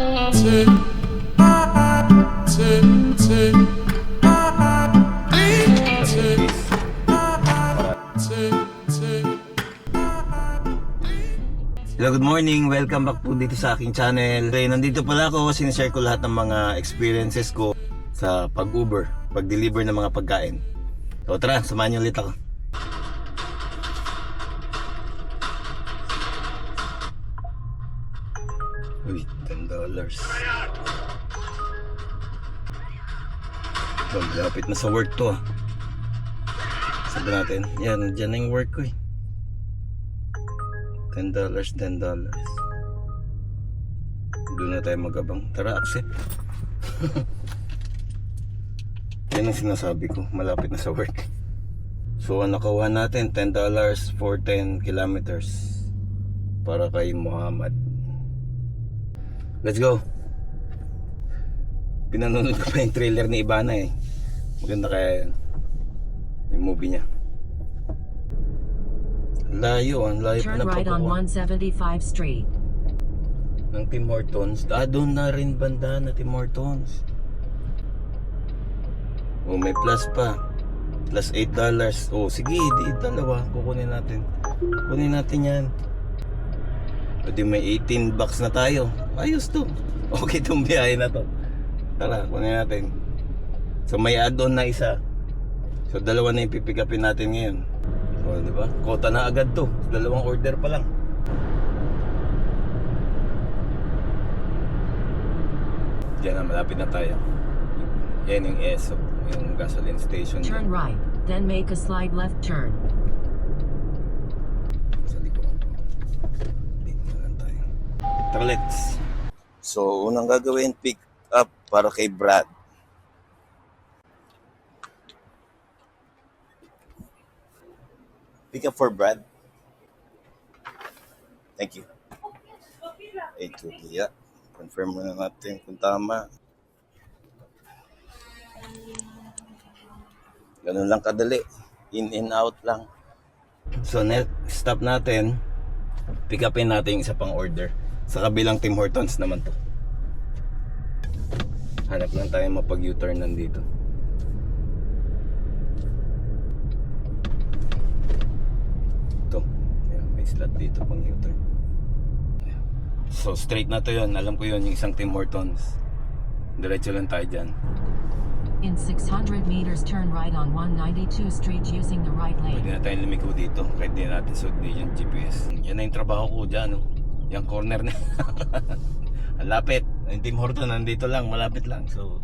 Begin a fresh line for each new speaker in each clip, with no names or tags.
Hello, good morning. Welcome back po dito sa aking channel. Nandito pala ako, sinishare ko lahat ng mga experiences ko sa pag-Uber, pag-deliver ng mga pagkain. So tara, samahan niyo ulit ako. Uy, $10. Lapit na sa work to ah. Sabi natin, yan, dyan na yung work ko eh. $10. Doon na tayo magabang. Tara, accept. Yan ang sinasabi ko, malapit na sa work. So ang nakuha natin, $10 for 10 kilometers para kay Muhammad. Let's go. Pinanonood ko pa yung trailer ni Ibana eh. Maganda kaya yun, yung movie niya. Layo, ang layo pa
Turn
na
right on 175 Street.
ng Tim Hortons. Doon na rin banda na Tim Hortons. Oh, may plus pa. Plus $8. Oh, sige, di dalawa. Kukunin natin. Kunin natin yan. O di may 18 bucks na tayo. Ayos to. Okay tong biyahe na to. Tara, kunin natin. So may add-on na isa. So dalawa na yung pipick upin natin ngayon. O, di ba? Kota na agad to. Dalawang order pa lang. Diyan na, malapit na tayo. Yan yung ESO, yung gasoline station.
Turn right, then make a slide left turn.
Sa likuran to. Dito na lang tayo. Tara, let's. So, unang gagawin, pick up para kay Brad. Pick up for Brad. Thank you. 820, yeah. Confirm muna natin kung tama. Ganun lang kadali. In and out lang. So next stop natin, pick upin natin yung isa pang order. Sa kabilang Tim Hortons naman to. Hanap lang tayo mapag-U-turn nandito. Ito. Ayan, may slot dito pang U-turn. So straight na to yun. Alam ko yun, yung isang Tim Hortons. Diretso lang tayo dyan.
In 600 meters, turn right on 192 Street using the right lane.
Pwede na tayong lumiko dito. Kahit di natin sundin yung GPS. Yan na yung trabaho ko dyan. No? Yung corner na. Ang lapit. Yung Tim Hortons nandito lang. Malapit lang. So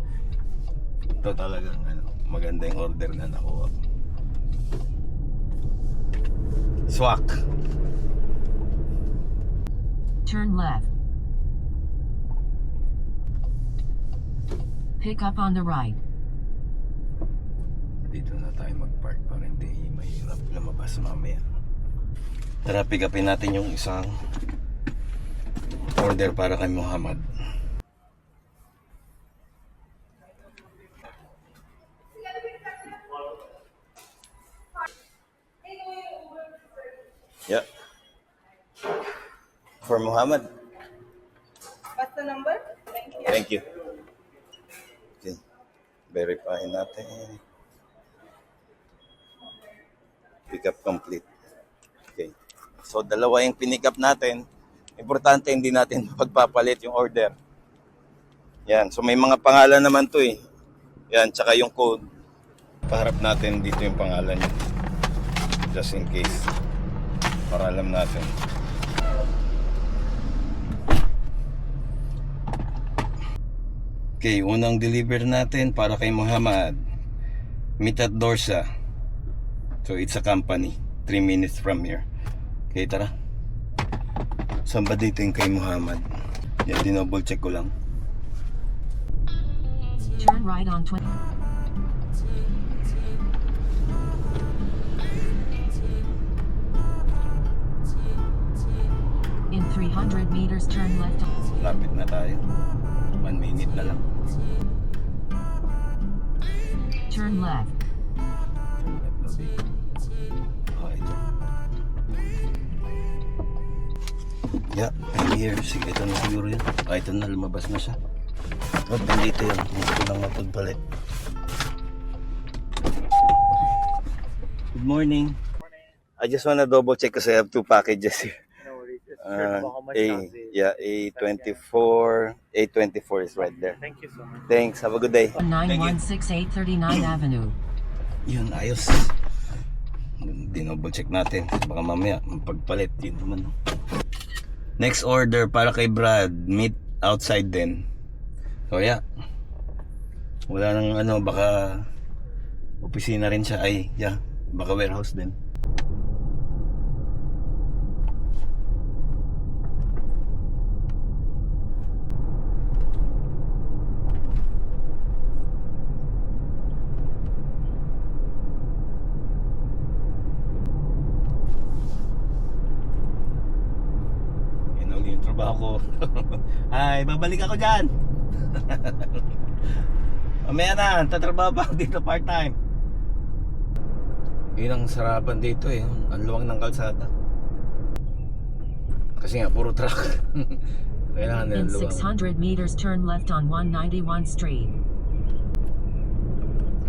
ito talagang maganda yung order na nakuha. Swak.
Turn left. Pick up on the right.
Dito na tayo mag-park para hindi mahirap lumabas mamaya. Tara, pick upin natin yung isang order para kay Muhammad. Yeah. For Muhammad.
What's the number? Thank you.
Thank you. Okay. Verify natin. Pick up complete. Okay. So dalawa yung pinick up natin. Importante hindi natin pagpapalit yung order. Yan. So may mga pangalan naman to eh. Yan. Tsaka yung code. Paharap natin dito yung pangalan niya. Just in case. Para alam natin. Okay, unang deliver natin para kay Muhammad. Meet at Dorsa. So it's a company. 3 minutes from here. Okay, tara. Saan ba dito yung kay Muhammad? Yan, dinouble check ko lang.
Turn right on 20. In 300 meters, turn left.
Lapit na tayo. 1 minute na lang.
Turn left.
Turn left na dito. Okay. Yeah, I'm here. Sige, ito na siguro yun. Ah, ito na, lumabas na siya. Oh, nandito yun. Hindi ko lang mapagpalit. Good morning. I just wanna double check kasi I have 2 packages here.
No worries. Just sure how much does it?
Yeah, A24 is right there.
Thank you so much.
Thanks, have a good day. Thank you.
9168 39 Avenue.
Yun, ayos. Dinoble check natin. Baka mamaya, pagpalit. Yun naman. Next order para kay Brad. Meet outside din. So yeah. Wala nang ano, baka opisina rin siya. Ay, yeah. Baka warehouse din. Yung trabaho ko. Ay, babalik ako dyan. Mamaya na, tatrabaho pa ako dito part-time. Yun ang sarapan dito eh. Ang luwang ng kalsada. Kasi nga, puro truck. Kailangan
In
nila luwang.
600 meters, turn left on 191 Street.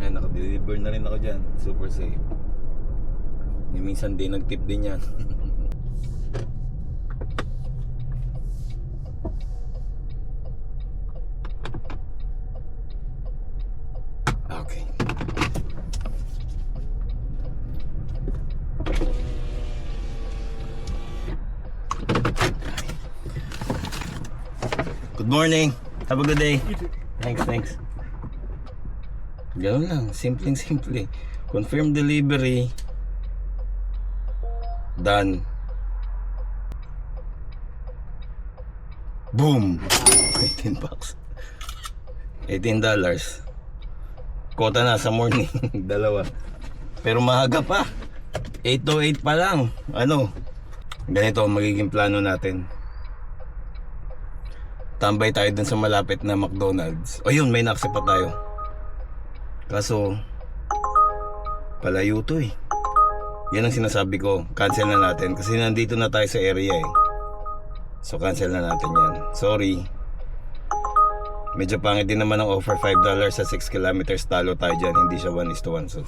Ngayon, nakadeliver na rin ako dyan. Super safe. Minsan din nag-tip din yan. Okay. Good morning. Have a good day. Thanks. Ganun lang. Simple. Confirm delivery. Done. Boom. 18 bucks. $18. Kota na sa morning. Dalawa. Pero maaga pa. 8:08 pa lang. Ano? Ganito ang magiging plano natin. Tambay tayo dun sa malapit na McDonald's. O yun, may naksi pa tayo. Kaso palayo to eh. Yan ang sinasabi ko. Cancel na natin. Kasi nandito na tayo sa area eh. So cancel na natin yan. Sorry. Medyo pangit din naman ang offer. $5 sa 6 kilometers. Talo tayo dyan. Hindi siya 1:1. So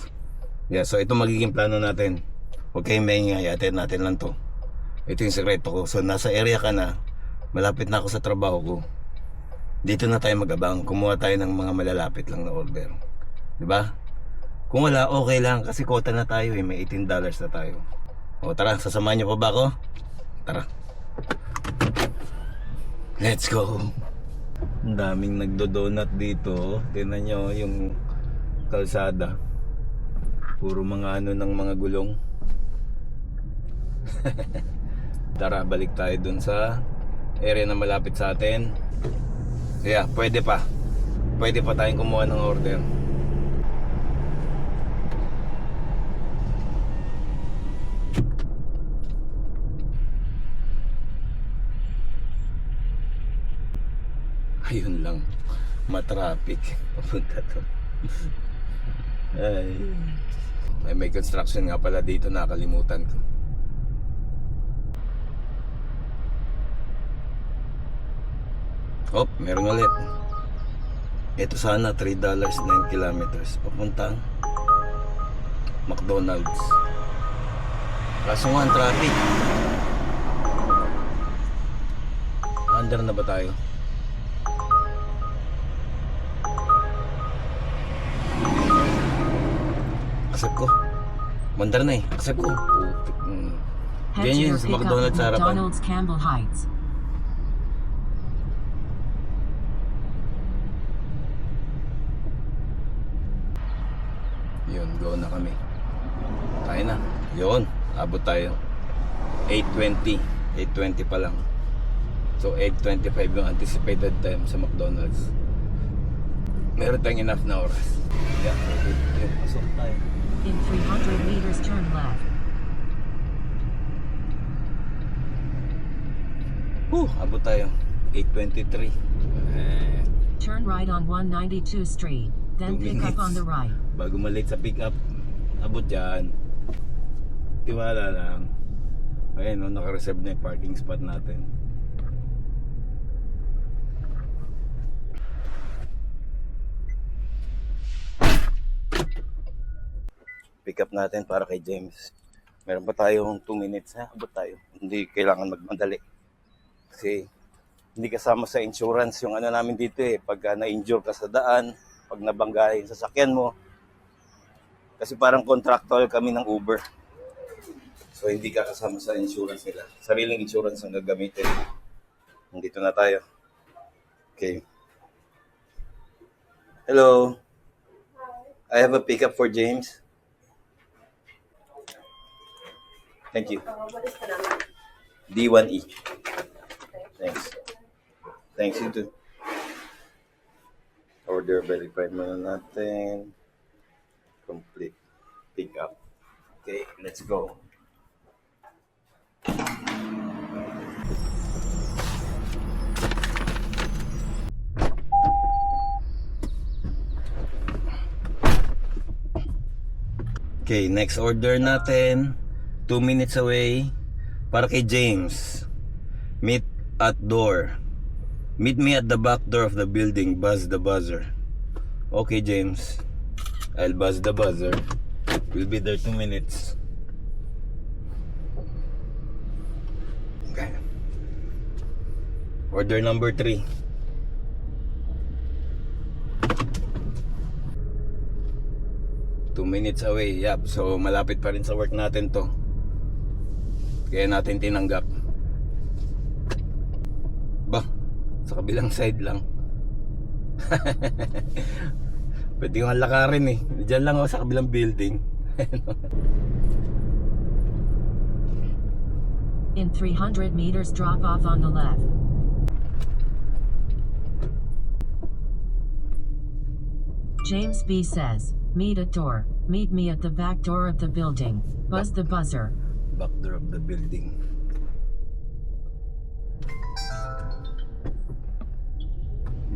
yeah, so ito magiging plano natin. Huwag kayong maingay. Atin natin lang to. Ito yung sekreto ko. So nasa area ka na. Malapit na ako sa trabaho ko. Dito na tayo mag-abang. Kumuha tayo ng mga malalapit lang na order. Diba? Kung wala, okay lang. Kasi kota na tayo eh. May $18 na tayo. O tara, sasamahan niyo pa ba ako? Tara. Let's go. Ang daming nagdo-donut dito. Tingnan nyo yung kalsada. Puro mga ano ng mga gulong. Tara, balik tayo dun sa area na malapit sa atin. Yeah, pwede pa tayong kumuha ng order. Ayun lang, matraffic. Papunta to. Ay, may construction nga pala dito, nakalimutan ko. Oh, meron ulit. Ito sana $3, 9 kilometers papuntang McDonald's. Kaso nga ang traffic. Under na ba tayo? Accept ko. Mandar na eh. Accept ko.
Head to
Yan
your
yun sa
pickup
McDonald's sa harapan.
McDonald's Campbell Heights.
Yun, go na kami. Tayo na. Yun, abot tayo. 8:20. 8:20 pa lang. So 8:25 yung anticipated time sa McDonald's. Meron tayong enough na oras. Yeah, okay. Yun, pasok tayo.
In 300 meters, turn left.
Abot tayo. 8:23.
Turn right on 192 Street, then
2
pick up on the right.
Bago malate sa pick up, abot dyan. Tiwala lang. Ayan, no, naka-reserve na yung parking spot natin. Pick up natin para kay James. Meron pa tayong 2 minutes, ha? Abot tayo. Hindi kailangan magmadali. Kasi hindi kasama sa insurance yung ano namin dito eh. Pag na-injure ka sa daan, pag nabangga yung sasakyan mo. Kasi parang contractual kami ng Uber. So hindi ka kasama sa insurance nila. Sariling insurance ang gagamitin. Nandito na tayo. Okay. Hello. I have a pickup for James. Thank you.
What is the number?
D1E. Thanks. Thanks, you too. Order verify muna natin. Complete pickup. Okay, let's go. Okay, next order natin. 2 minutes away. Para kay James. Meet at door. Meet me at the back door of the building. Buzz the buzzer. Okay, James. I'll buzz the buzzer. We'll be there 2 minutes. Okay. Order number 3. Two minutes away. Yep. So malapit pa rin sa work natin to. Kaya natin tinanggap. Ba? Sa kabilang side lang. Pwede ko nga lakarin eh. Diyan lang ako sa kabilang building.
In 300 meters, drop off on the left. James B says, meet at door. Meet me at the back door of the building. Buzz the buzzer.
Back door of the building.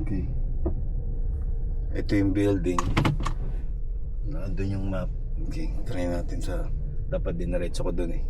Okay. Ito yung building. Nandun yung map. Okay, try natin sa... Dapat dinaretso ko dun eh.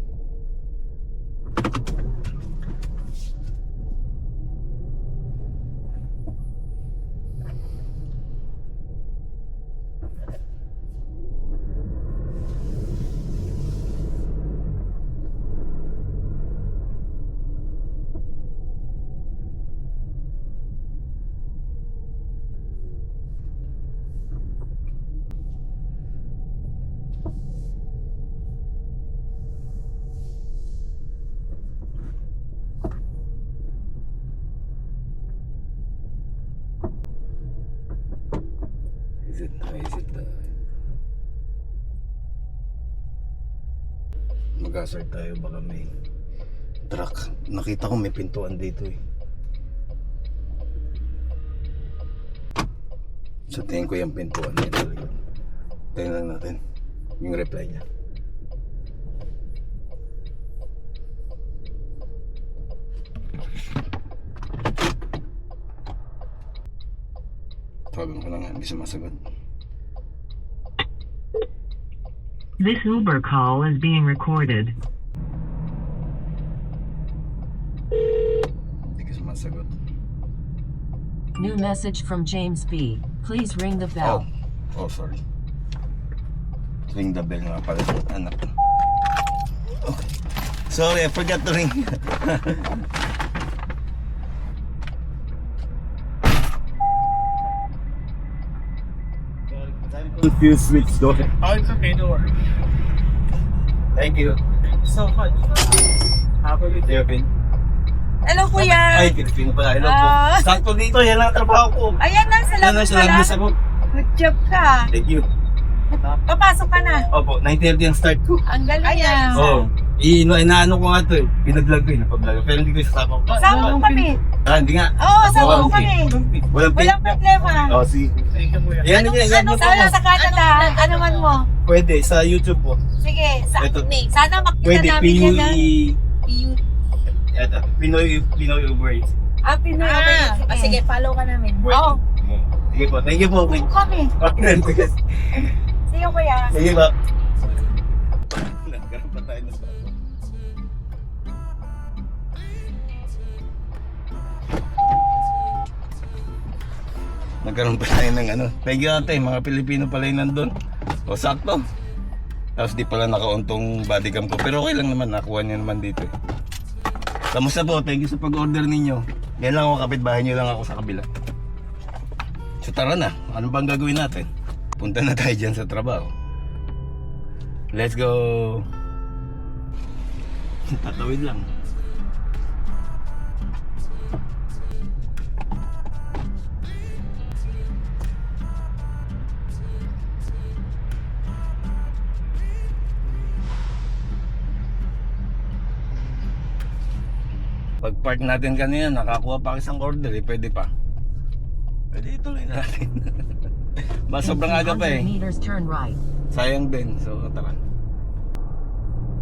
Is it mag-asar tayo, baka may truck. Nakita ko may pintuan dito eh. So tingin ko yung pintuan na ito. Tingnan natin yung reply niya. Tawagan ko na nga, hindi sumasagot.
This Uber call is being recorded.
Hindi ka sumasagot.
New message from James B. Please ring the bell.
Oh, sorry. Ring the bell nga pala. Anak. Okay. Sorry, I forgot to ring. Confused which door.
Oh, it's okay, don't worry.
Thank you.
So much. Happily
Kevin.
Hello, kuya.
Ay, Pilipino pala. Hello po.
Ah.
Sakto dito, yan ang trabaho ko.
Ayan na,
Yan ang
salamat pala.
salamat ako.
Good job ka.
Thank you.
Papasok ka na.
Opo, 9:30 ang start ko.
Ang galing niya.
Oo. Inaano ko nga to eh. Pinag-vlog ko eh, napablog. Pero hindi ko isasama ko.
Sama mo kami.
Hindi nga.
Oo, sama mo
Okay.
kami.
Walang
Walang problema.
Oh, sige.
Thank you, kuya.
Yan, yan mo
Sana sa Canada, ano man mo.
Pwede, sa YouTube po.
Sige,
Ito.
sana makita
Pwede,
namin yan na.
PUE. Ito, Pinoy Uber Eats.
Pinoy, okay.
Sige, follow ka namin.
Oo.
Sige po, thank you po.
Kung kami. Sige, kuya.
Sige po. Nagkaroon pa tayo ng bago. Nagkaroon pa tayo ng ano. Thank you ate, mga Pilipino pala yung nandun. O sakto. Tapos di pala nakauntong bodycam ko. Pero okay lang naman, nakuha niya naman dito eh. Kamusta po? Thank you sa pag-order ninyo. Yan lang ako, kapitbahay nyo lang ako sa kabila. So tara na, ano bang gagawin natin? Punta na tayo dyan sa trabaho. Let's go! Tatawid lang. Pag park natin kanina, nakakuha pa isang order eh, pwede pa. Pwede ituloy na natin. Mas sobrang aga pa
100
eh.
meters, turn right.
Sayang din, so tara.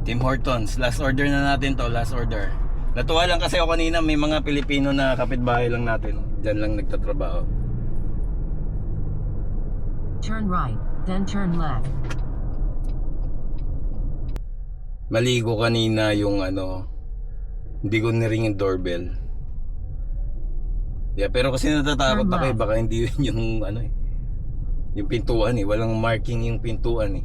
Tim Hortons, last order na natin to, last order. Natuwa lang kasi ako kanina, may mga Pilipino na kapitbahay lang natin. Diyan lang nagtatrabaho.
Turn right, then turn left.
Maligo kanina yung ano, hindi ko niring yung doorbell. Yeah, pero kasi natatakot ako eh, baka hindi yun yung ano eh. Yung pintuan eh, walang marking yung pintuan eh.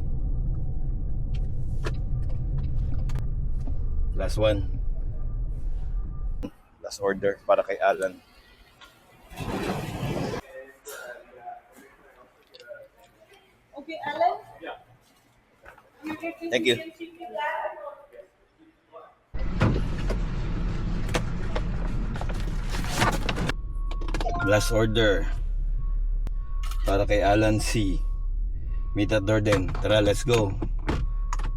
Last one. Last order para kay Alan.
Okay, Alan?
Thank you. Last order para kay Alan C. Meet at door din. Tara, let's go.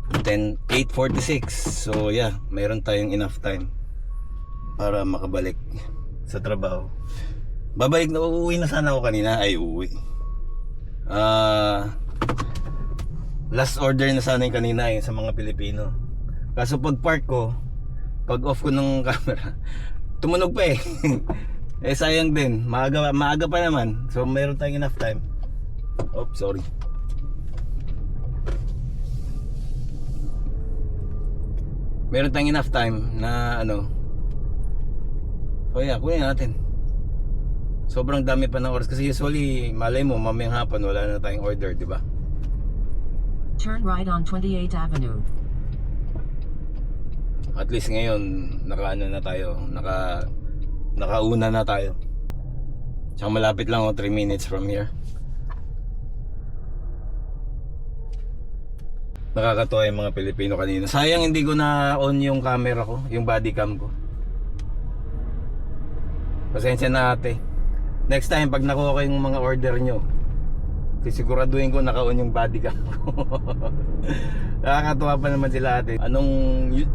8:46. So yeah, mayroon tayong enough time para makabalik sa trabaho. Babalik na, uuwi na sana ako kanina. Ay, uuwi. Last order na sana yung kanina sa mga Pilipino. Kaso pag park ko, pag off ko ng camera, tumunog pa eh. Eh sayang din, maaga pa naman. So mayroon tayong enough time. Oops, sorry. Meron tayong enough time na ano. So yeah, kunin natin. Sobrang dami pa ng oras kasi usually malay mo mamayang hapon wala na tayong order, di ba?
Turn right on 28th Avenue.
At least ngayon nakaano na tayo, nakauna na tayo. Tsaka malapit lang 3 minutes from here. Nakakatuwa yung mga Pilipino kanina. Sayang hindi ko na on yung camera ko, yung body cam ko. Pasensya na ate. Next time pag nakuha ko yung mga order nyo, sisiguraduhin ko naka-on yung body cam ko. Nakakatuwa pa naman sila ate. Anong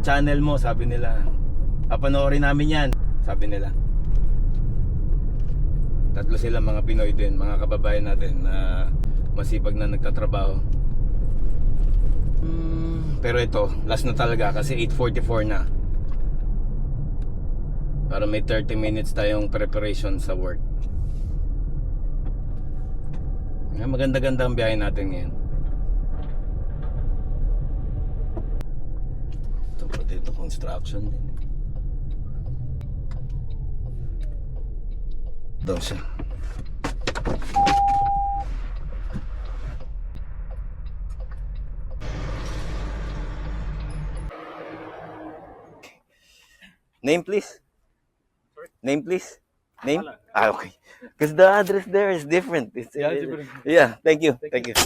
channel mo? Sabi nila. Papanoorin namin yan, sabi nila. Tatlo sila mga Pinoy din, mga kababayan natin na masipag na nagtatrabaho. Pero ito, last na talaga kasi 8:44 na. Para may 30 minutes tayong preparation sa work. Maganda-ganda ang biyahe natin ngayon. Ito pati ito, construction din. Daw siya. Name please. Name please. Name? Ah, okay. Because the address there is different. Yeah, thank you. Thank you.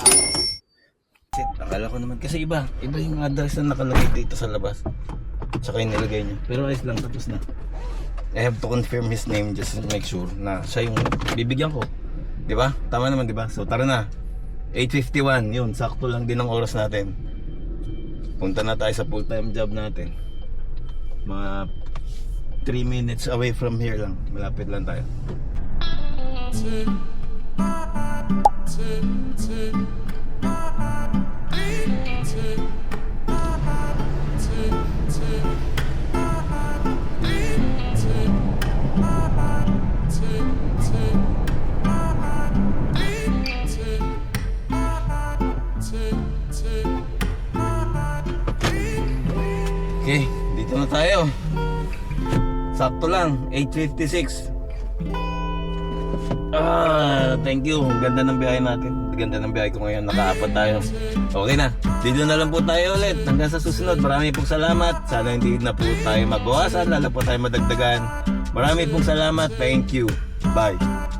Akala ko naman kasi iba yung address na nakalagay dito sa labas. Tsaka yung nilagay niya. Pero ayos lang, tapos na. I have to confirm his name just to make sure na siya yung bibigyan ko. Di ba? Tama naman, di ba? So tara na. 8:51, yun, sakto lang din ang oras natin. Punta na tayo sa full-time job natin. Mga 3 minutes away from here lang. Malapit lang tayo. Okay, dito na tayo. Sakto lang, 8:56. thank you. Ang ganda ng biyahe natin. Ang ganda ng biyahe ko ngayon. Nakaapat tayo. Okay na. Dito na lang po tayo ulit. Hanggang sa susunod. Marami pong salamat. Sana hindi na po tayo mabawasan. Lalo po tayo madagdagan. Marami pong salamat. Thank you. Bye.